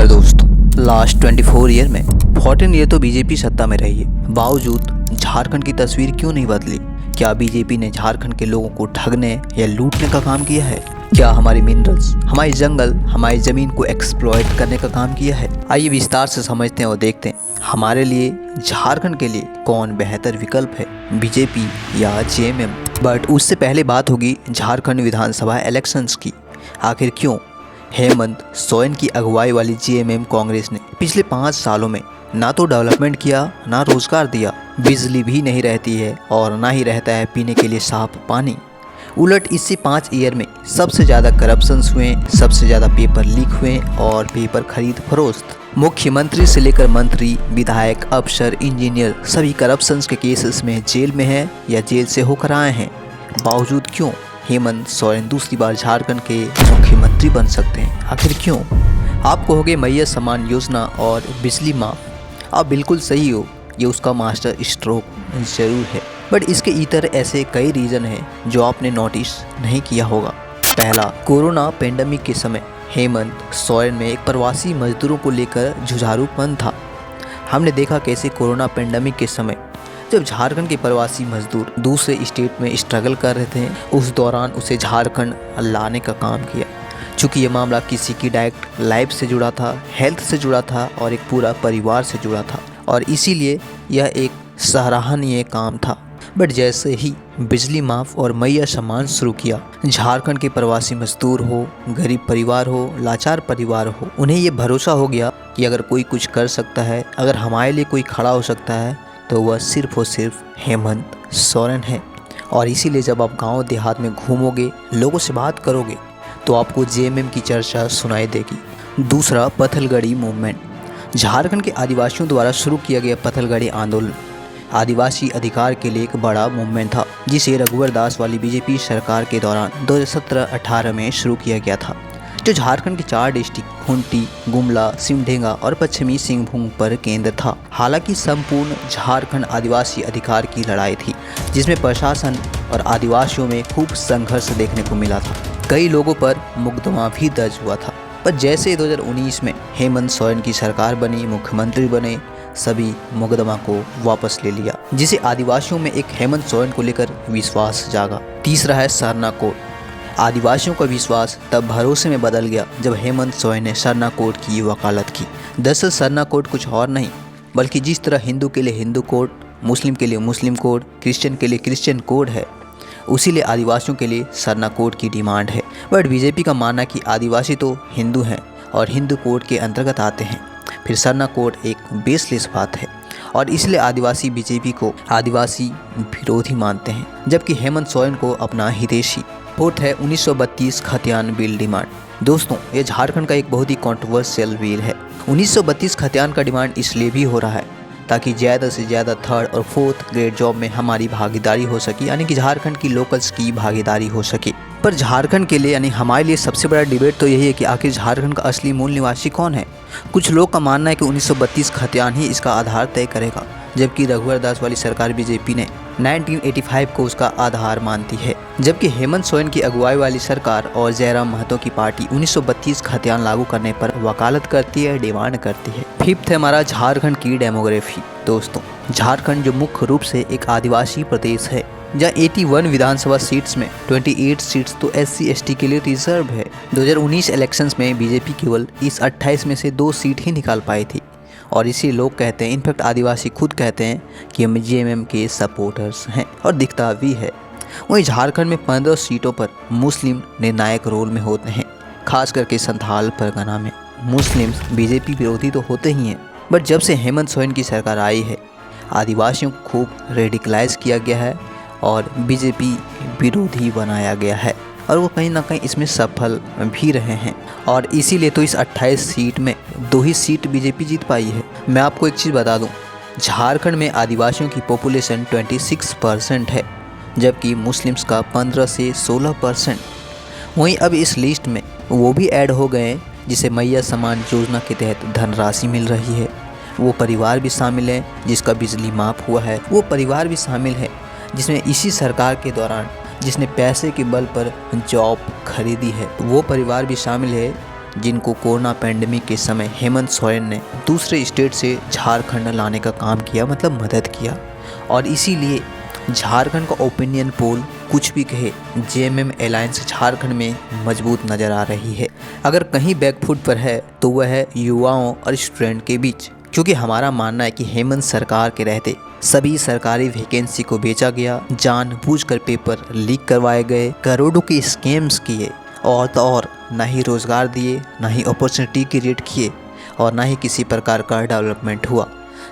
नमस्कार दोस्तों। Last 24 year में 14 ईयर तो बीजेपी सत्ता में रही है, बावजूद झारखंड की तस्वीर क्यों नहीं बदली? क्या बीजेपी ने झारखंड के लोगों को ठगने या लूटने का काम किया है? क्या हमारी मिनरल्स, हमारी जंगल, हमारी जमीन को एक्सप्लॉइट करने का काम किया है? आइए विस्तार से समझते हैं और देखते हैं हमारे लिए, झारखंड के लिए कौन बेहतर विकल्प है, बीजेपी या जेएमएम। बट उससे पहले बात होगी झारखंड विधानसभा इलेक्शंस की। आखिर क्यों हेमंत सोरेन की अगुवाई वाली जेएमएम कांग्रेस ने पिछले 5 सालों में ना तो डेवलपमेंट किया, ना रोजगार दिया, बिजली भी नहीं रहती है और ना ही रहता है पीने के लिए साफ पानी। उलट इससे 5 ईयर में सबसे ज़्यादा करप्शंस हुए, सबसे ज़्यादा पेपर लीक हुए और पेपर खरीद फरोख्त। मुख्यमंत्री से लेकर मंत्री, विधायक, अफसर, इंजीनियर सभी करप्शंस के केसेस में जेल में हैं या जेल से होकर आए हैं। बावजूद क्यों हेमंत सोरेन दूसरी बार झारखंड के मुख्यमंत्री बन सकते हैं? आखिर क्यों? आपको होगे मैया सम्मान योजना और बिजली माफ। आप बिल्कुल सही हो, ये उसका मास्टर स्ट्रोक जरूर है, बट इसके इतर ऐसे कई रीज़न हैं जो आपने नोटिस नहीं किया होगा। पहला, कोरोना पेंडेमिक के समय हेमंत सोरेन में एक प्रवासी मजदूरों को लेकर जुझारूपन था। हमने देखा कैसे कोरोना पेंडेमिक के समय जब झारखंड के प्रवासी मजदूर दूसरे स्टेट में स्ट्रगल कर रहे थे, उस दौरान उसे झारखंड लाने का काम किया। चूँकि ये मामला किसी की डायरेक्ट लाइफ से जुड़ा था, हेल्थ से जुड़ा था और एक पूरा परिवार से जुड़ा था, और इसीलिए यह एक सराहनीय काम था। बट जैसे ही बिजली माफ और मैया सम्मान शुरू किया, झारखंड के प्रवासी मजदूर हो, गरीब परिवार हो, लाचार परिवार हो, उन्हें ये भरोसा हो गया कि अगर कोई कुछ कर सकता है, अगर हमारे लिए कोई खड़ा हो सकता है, तो वह सिर्फ और सिर्फ हेमंत सोरेन है। और इसीलिए जब आप गांव देहात में घूमोगे, लोगों से बात करोगे, तो आपको जेएमएम की चर्चा सुनाई देगी। दूसरा, पत्थलगड़ी मूवमेंट। झारखंड के आदिवासियों द्वारा शुरू किया गया पत्थलगड़ी आंदोलन आदिवासी अधिकार के लिए एक बड़ा मूवमेंट था, जिसे रघुवर दास वाली बीजेपी सरकार के दौरान 2017-18 में शुरू किया गया था, जो झारखंड के 4 डिस्ट्रिक्ट खूंटी, गुमला, सिमडेगा और पश्चिमी सिंहभूम पर केंद्र था। हालांकि संपूर्ण झारखंड आदिवासी अधिकार की लड़ाई थी, जिसमें प्रशासन और आदिवासियों में खूब संघर्ष देखने को मिला था। कई लोगों पर मुकदमा भी दर्ज हुआ था। पर जैसे 2019 में हेमंत सोरेन की सरकार बनी, मुख्यमंत्री बने, सभी मुकदमा को वापस ले लिया, जिसे आदिवासियों में एक हेमंत सोरेन को लेकर विश्वास जागा। तीसरा है सरना कोड। आदिवासियों का विश्वास तब भरोसे में बदल गया जब हेमंत सोरेन ने सरना कोड की वकालत की। दरअसल सरना कोड कुछ और नहीं, बल्कि जिस तरह हिंदू के लिए हिंदू कोड, मुस्लिम के लिए मुस्लिम कोड, क्रिश्चियन के लिए क्रिश्चियन कोड है, उसी लिए आदिवासियों के लिए सरना कोड की डिमांड है। बट बीजेपी का मानना कि आदिवासी तो हिंदू हैं और हिंदू कोड के अंतर्गत आते हैं, फिर सरना कोड एक बेसलेस बात है, और इसलिए आदिवासी बीजेपी को आदिवासी विरोधी मानते हैं, जबकि हेमंत सोरेन को अपना हितैषी। फोर्थ है 1932 खतियान बिल डिमांड। दोस्तों, ये झारखंड का एक बहुत ही कंट्रोवर्शियल बिल है। 1932 खतियान का डिमांड इसलिए भी हो रहा है ताकि ज़्यादा से ज़्यादा 3rd और 4th ग्रेड जॉब में हमारी भागीदारी हो सके, यानी कि झारखंड की लोकल्स की भागीदारी हो सके। पर झारखंड के लिए यानी हमारे लिए सबसे बड़ा डिबेट तो यही है कि आखिर झारखंड का असली मूल निवासी कौन है। कुछ लोग का मानना है कि 1932 खतियान ही इसका आधार तय करेगा, जबकि रघुवर दास वाली सरकार बीजेपी ने 1985 को उसका आधार मानती है, जबकि हेमंत सोरेन की अगुवाई वाली सरकार और जयराम महतो की पार्टी 1932 खतियान लागू करने पर वकालत करती है, डिमांड करती है। फिफ्थ है हमारा झारखंड की डेमोग्राफी। दोस्तों, झारखंड जो मुख्य रूप से एक आदिवासी प्रदेश है, जहाँ 81 विधानसभा सीट्स में 28 सीट्स तो SC/ST के लिए रिजर्व है। 2019 इलेक्शंस में बीजेपी केवल इस 28 में से 2 सीट ही निकाल पाई थी, और इसी लोग कहते हैं, इनफैक्ट आदिवासी खुद कहते हैं कि हम जेएमएम के सपोर्टर्स हैं, और दिखता भी है। वहीं झारखंड में 15 सीटों पर मुस्लिम निर्णायक रोल में होते हैं, खास करके संथाल परगना में। मुस्लिम्स बीजेपी विरोधी तो होते ही हैं, बट जब से हेमंत सोरेन की सरकार आई है, आदिवासियों को खूब रेडिकलाइज किया गया है और बीजेपी विरोधी बनाया गया है, और वो कहीं ना कहीं इसमें सफल भी रहे हैं। और इसीलिए तो इस 28 सीट में 2 ही सीट बीजेपी जीत पाई है। मैं आपको एक चीज़ बता दूं, झारखंड में आदिवासियों की पॉपुलेशन 26% है, जबकि मुस्लिम्स का 15 से 16%। वहीं अब इस लिस्ट में वो भी ऐड हो गए हैं जिसे मैया सम्मान योजना के तहत धनराशि मिल रही है। वो परिवार भी शामिल हैं जिसका बिजली माफ हुआ है, वो परिवार भी शामिल है जिसमें इसी सरकार के दौरान जिसने पैसे के बल पर जॉब खरीदी है, वो परिवार भी शामिल है जिनको कोरोना पैंडेमिक के समय हेमंत सोरेन ने दूसरे स्टेट से झारखंड लाने का काम किया, मतलब मदद किया। और इसीलिए झारखंड का ओपिनियन पोल कुछ भी कहे, जेएमएम अलायंस झारखंड में मजबूत नज़र आ रही है। अगर कहीं बैकफुट पर है तो वह है युवाओं और स्टूडेंट के बीच, क्योंकि हमारा मानना है कि हेमंत सरकार के रहते सभी सरकारी वैकेंसी को बेचा गया, जानबूझकर पेपर लीक करवाए गए, करोड़ों के स्कैम्स किए और तो और ना ही रोज़गार दिए, ना ही अपॉर्चुनिटी क्रिएट किए और ना ही किसी प्रकार का डेवलपमेंट हुआ।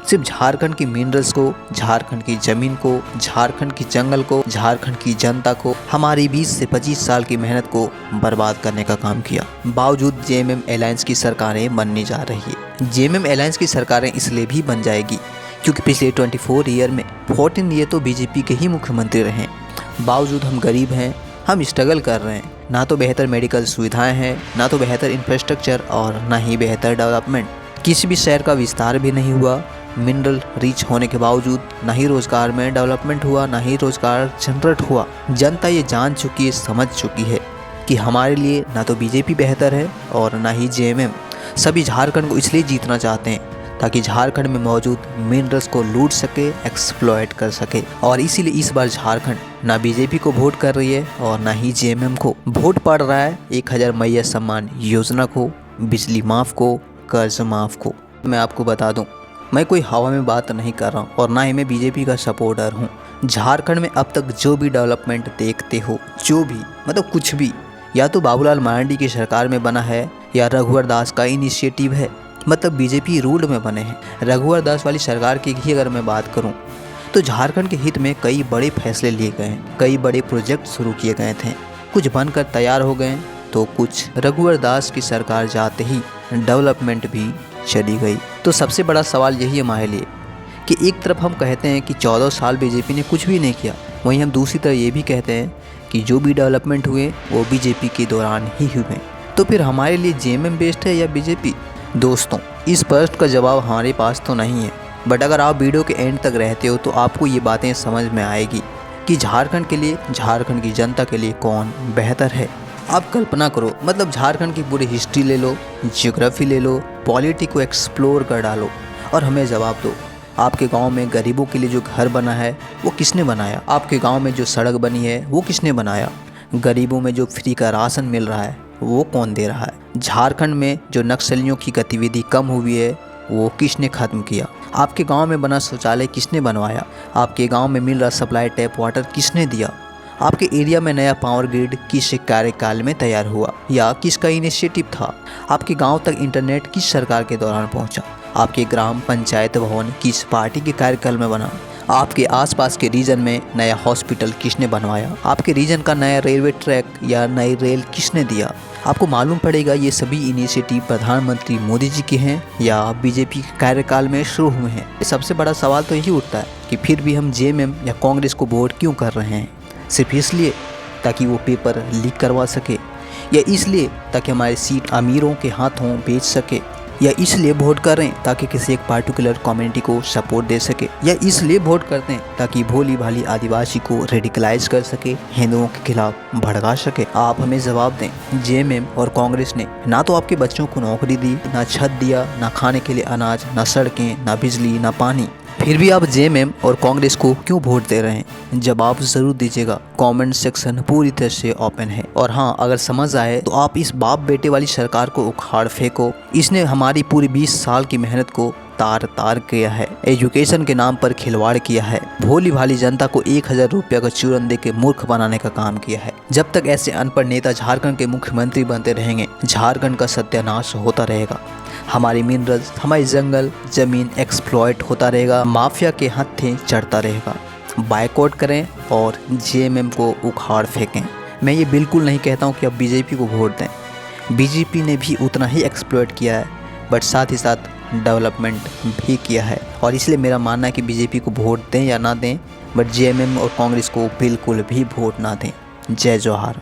सिर्फ झारखंड की मिनरल्स को, झारखंड की ज़मीन को, झारखंड की जंगल को, झारखंड की जनता को, हमारी 20 से 25 साल की मेहनत को बर्बाद करने का काम किया। बावजूद जेएमएम अलायंस की सरकारें बनने जा रही है। जेएमएम अलायंस की सरकारें इसलिए भी बन जाएगी क्योंकि पिछले 24 ईयर में 14 ईयर तो बीजेपी के ही मुख्यमंत्री रहे। बावजूद हम गरीब हैं, हम स्ट्रगल कर रहे हैं। ना तो बेहतर मेडिकल सुविधाएं हैं, ना तो बेहतर इंफ्रास्ट्रक्चर और ना ही बेहतर डेवलपमेंट। किसी भी शहर का विस्तार भी नहीं हुआ। मिनरल रिच होने के बावजूद ना ही रोज़गार में डेवलपमेंट हुआ, ना ही रोज़गार जनरेट हुआ। जनता ये जान चुकी है, समझ चुकी है कि हमारे लिए ना तो बीजेपी बेहतर है और ना ही जेएमएम। सभी झारखंड को इसलिए जीतना चाहते हैं ताकि झारखंड में मौजूद मिनरल्स को लूट सके, एक्सप्लॉयट कर सके। और इसीलिए इस बार झारखंड ना बीजेपी को वोट कर रही है और ना ही जेएमएम को वोट पड़ रहा है 1000 मैया सम्मान योजना को, बिजली माफ़ को, कर्ज माफ़ को। मैं आपको बता दूं, मैं कोई हवा में बात नहीं कर रहा हूँ और ना ही मैं बीजेपी का सपोर्टर हूँ। झारखंड में अब तक जो भी डेवलपमेंट देखते हो, जो भी मतलब कुछ भी, या तो बाबूलाल मरांडी की सरकार में बना है या रघुवर दास का इनिशिएटिव है, मतलब बीजेपी रूल में बने हैं। रघुवर दास वाली सरकार की ही अगर मैं बात करूं तो झारखंड के हित में कई बड़े फैसले लिए गए हैं, कई बड़े प्रोजेक्ट शुरू किए गए थे। कुछ बनकर तैयार हो गए तो कुछ रघुवर दास की सरकार जाते ही डेवलपमेंट भी चली गई। तो सबसे बड़ा सवाल यही है हमारे लिए कि एक तरफ हम कहते हैं कि 14 साल बीजेपी ने कुछ भी नहीं किया, वहीं हम दूसरी तरफ ये भी कहते हैं कि जो भी डेवलपमेंट हुए वो बीजेपी के दौरान ही हुए। तो फिर हमारे लिए जेएमएम बेस्ट है या बीजेपी? दोस्तों, इस प्रश्न का जवाब हमारे पास तो नहीं है, बट अगर आप वीडियो के एंड तक रहते हो तो आपको ये बातें समझ में आएगी कि झारखंड के लिए, झारखंड की जनता के लिए कौन बेहतर है। आप कल्पना करो, मतलब झारखंड की पूरी हिस्ट्री ले लो, ज्योग्राफी ले लो, पॉलिटी को एक्सप्लोर कर डालो और हमें जवाब दो। आपके गांव में गरीबों के लिए जो घर बना है वो किसने बनाया? आपके गांव में जो सड़क बनी है वो किसने बनाया? गरीबों में जो फ्री का राशन मिल रहा है वो कौन दे रहा है? झारखंड में जो नक्सलियों की गतिविधि कम हुई है वो किसने ख़त्म किया? आपके गांव में बना शौचालय किसने बनवाया? आपके गांव में मिल रहा सप्लाई टैप वाटर किसने दिया? आपके एरिया में नया पावर ग्रिड किस कार्यकाल में तैयार हुआ या किसका इनिशिएटिव था? आपके गांव तक इंटरनेट किस सरकार के दौरान पहुंचा? आपके ग्राम पंचायत भवन किस पार्टी के कार्यकाल में बना? आपके आसपास के रीजन में नया हॉस्पिटल किसने बनवाया? आपके रीजन का नया रेलवे ट्रैक या नई रेल किसने दिया? आपको मालूम पड़ेगा ये सभी इनिशिएटिव प्रधानमंत्री मोदी जी के हैं या बीजेपी के कार्यकाल में शुरू हुए हैं। सबसे बड़ा सवाल तो यही उठता है कि फिर भी हम जेएमएम या कांग्रेस को वोट क्यों कर रहे हैं? सिर्फ इसलिए ताकि वो पेपर लीक करवा सके, या इसलिए ताकि हमारी सीट अमीरों के हाथों बेच सके, या इसलिए वोट कर रहे हैं ताकि किसी एक पार्टिकुलर कम्युनिटी को सपोर्ट दे सके, या इसलिए वोट करते हैं ताकि भोली भाली आदिवासी को रेडिकलाइज कर सके, हिंदुओं के खिलाफ भड़का सके? आप हमें जवाब दें। जेएमएम और कांग्रेस ने ना तो आपके बच्चों को नौकरी दी, ना छत दिया, ना खाने के लिए अनाज, ना सड़कें, ना बिजली, ना पानी। फिर भी आप जेएमएम और कांग्रेस को क्यों वोट दे रहे हैं? जवाब ज़रूर दीजिएगा। कमेंट सेक्शन पूरी तरह से ओपन है। और हाँ, अगर समझ आए तो आप इस बाप बेटे वाली सरकार को उखाड़ फेंको। इसने हमारी पूरी 20 साल की मेहनत को तार तार किया है, एजुकेशन के नाम पर खिलवाड़ किया है, भोली भाली जनता को 1000 रुपया का चूरन दे के मूर्ख बनाने का काम किया है। जब तक ऐसे अनपढ़ नेता झारखंड के मुख्यमंत्री बनते रहेंगे, झारखंड का सत्यानाश होता रहेगा। हमारी मिनरल्स, हमारी जंगल जमीन एक्सप्लॉयट होता रहेगा, माफिया के हत्थे चढ़ता रहेगा। बायकॉट करें और जेएमएम को उखाड़ फेंकें। मैं ये बिल्कुल नहीं कहता हूँ कि अब बीजेपी को वोट दें। बीजेपी ने भी उतना ही एक्सप्लॉयट किया है, बट साथ ही साथ डेवलपमेंट भी किया है। और इसलिए मेरा मानना है कि बीजेपी को वोट दें या ना दें, बट जेएमएम और कांग्रेस को बिल्कुल भी वोट ना दें। जय जवाहर।